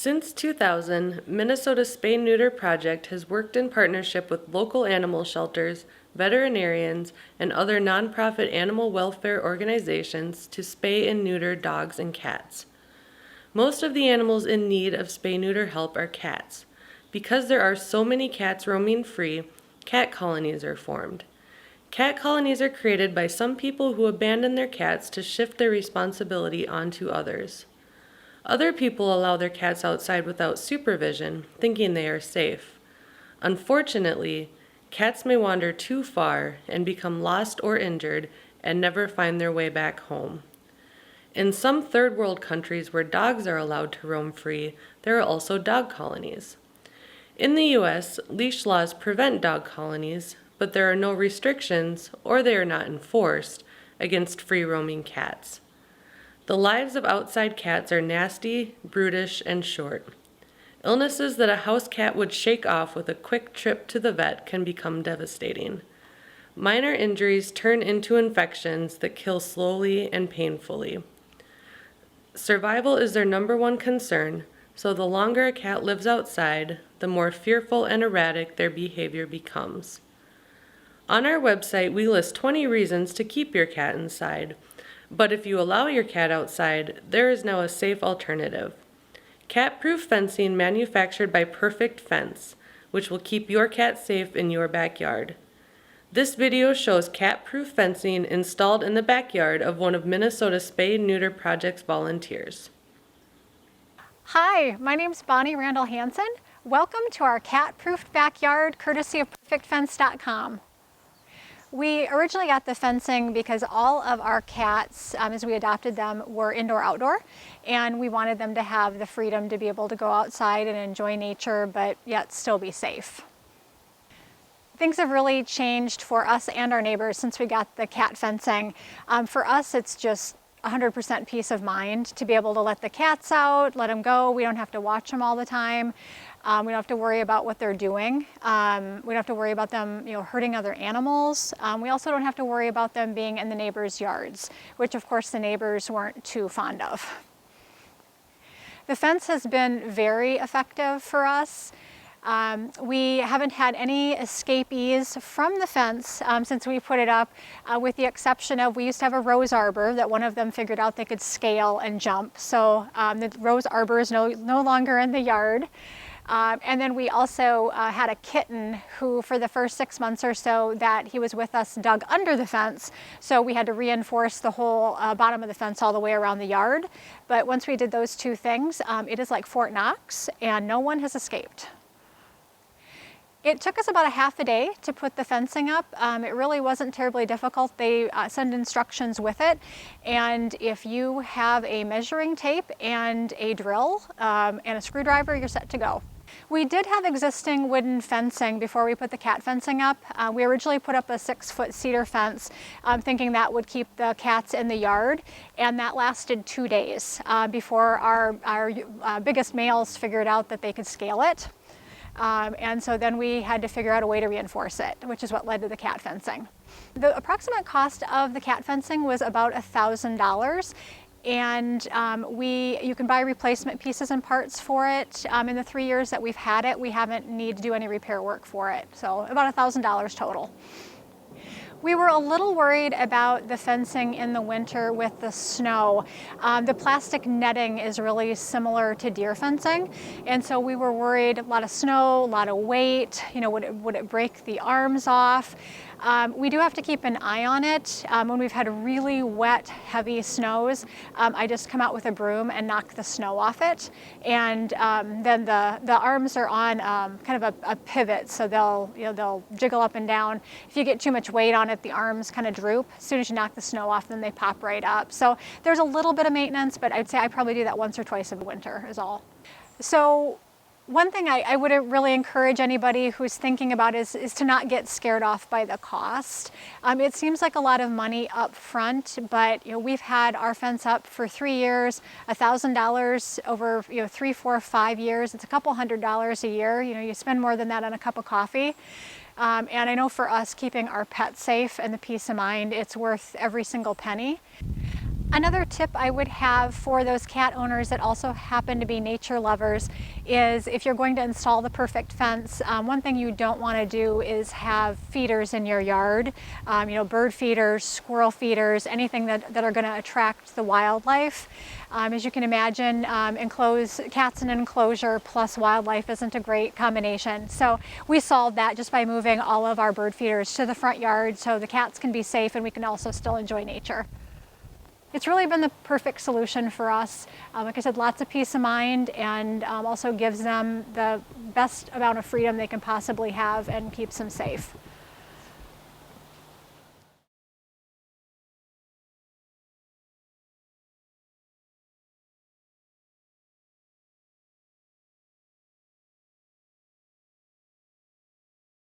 Since 2000, Minnesota's Spay-Neuter Project has worked in partnership with local animal shelters, veterinarians, and other nonprofit animal welfare organizations to spay and neuter dogs and cats. Most of the animals in need of spay-neuter help are cats. Because there are so many cats roaming free, cat colonies are formed. Cat colonies are created by some people who abandon their cats to shift their responsibility onto others. Other people allow their cats outside without supervision, thinking they are safe. Unfortunately, cats may wander too far and become lost or injured and never find their way back home. In some third world countries where dogs are allowed to roam free, there are also dog colonies. In the U.S., leash laws prevent dog colonies, but there are no restrictions, or they are not enforced, against free-roaming cats. The lives of outside cats are nasty, brutish, and short. Illnesses that a house cat would shake off with a quick trip to the vet can become devastating. Minor injuries turn into infections that kill slowly and painfully. Survival is their number one concern, so the longer a cat lives outside, the more fearful and erratic their behavior becomes. On our website, we list 20 reasons to keep your cat inside. But if you allow your cat outside, there is now a safe alternative. Cat-proof fencing manufactured by PurrfectFence, which will keep your cat safe in your backyard. This video shows cat-proof fencing installed in the backyard of one of Minnesota's Spay-Neuter Project's volunteers. Hi, my name is Bonnie Randall Hansen. Welcome to our cat-proofed backyard, courtesy of PurrfectFence.com. We originally got the fencing because all of our cats, as we adopted them, were indoor-outdoor, and we wanted them to have the freedom to be able to go outside and enjoy nature, but yet still be safe. Things have really changed for us and our neighbors since we got the cat fencing. For us, it's just 100% peace of mind to be able to let the cats out, let them go. We don't have to watch them all the time. We don't have to worry about what they're doing. We don't have to worry about them, hurting other animals. We also don't have to worry about them being in the neighbors' yards, which of course the neighbors weren't too fond of. The fence has been very effective for us. We haven't had any escapees from the fence since we put it up, with the exception of, we used to have a rose arbor that one of them figured out they could scale and jump. So the rose arbor is no longer in the yard. And then we also had a kitten who, for the first 6 months or so that he was with us, dug under the fence. So we had to reinforce the whole bottom of the fence all the way around the yard. But once we did those two things, it is like Fort Knox, and no one has escaped. It took us about a half a day to put the fencing up. It really wasn't terribly difficult. They send instructions with it. And if you have a measuring tape and a drill and a screwdriver, you're set to go. We did have existing wooden fencing before we put the cat fencing up. We originally put up a 6-foot cedar fence, thinking that would keep the cats in the yard, and that lasted 2 days before our biggest males figured out that they could scale it. And so then we had to figure out a way to reinforce it, which is what led to the cat fencing. The approximate cost of the cat fencing was about $1,000. And you can buy replacement pieces and parts for it. In the 3 years that we've had it, we haven't needed to do any repair work for it. So about $1,000 total. We were a little worried about the fencing in the winter with the snow. The plastic netting is really similar to deer fencing, and so we were worried, a lot of snow, a lot of weight, would it break the arms off? We do have to keep an eye on it. When we've had really wet, heavy snows, I just come out with a broom and knock the snow off it. And then the arms are on kind of a pivot, so they'll jiggle up and down. If you get too much weight on it, the arms kind of droop. As soon as you knock the snow off, then they pop right up. So there's a little bit of maintenance, but I'd say I probably do that once or twice in the winter is all. So one thing I would really encourage anybody who's thinking about is to not get scared off by the cost. It seems like a lot of money up front, but we've had our fence up for 3 years, $1,000 over 3, 4, 5 years. It's a couple $100 a year. You spend more than that on a cup of coffee. And I know for us, keeping our pets safe and the peace of mind, it's worth every single penny. Another tip I would have for those cat owners that also happen to be nature lovers is if you're going to install the Perfect Fence, one thing you don't want to do is have feeders in your yard, bird feeders, squirrel feeders, anything that are going to attract the wildlife. As you can imagine, cats in an enclosure plus wildlife isn't a great combination. So we solved that just by moving all of our bird feeders to the front yard so the cats can be safe and we can also still enjoy nature. It's really been the perfect solution for us. Like I said, lots of peace of mind, and also gives them the best amount of freedom they can possibly have and keeps them safe.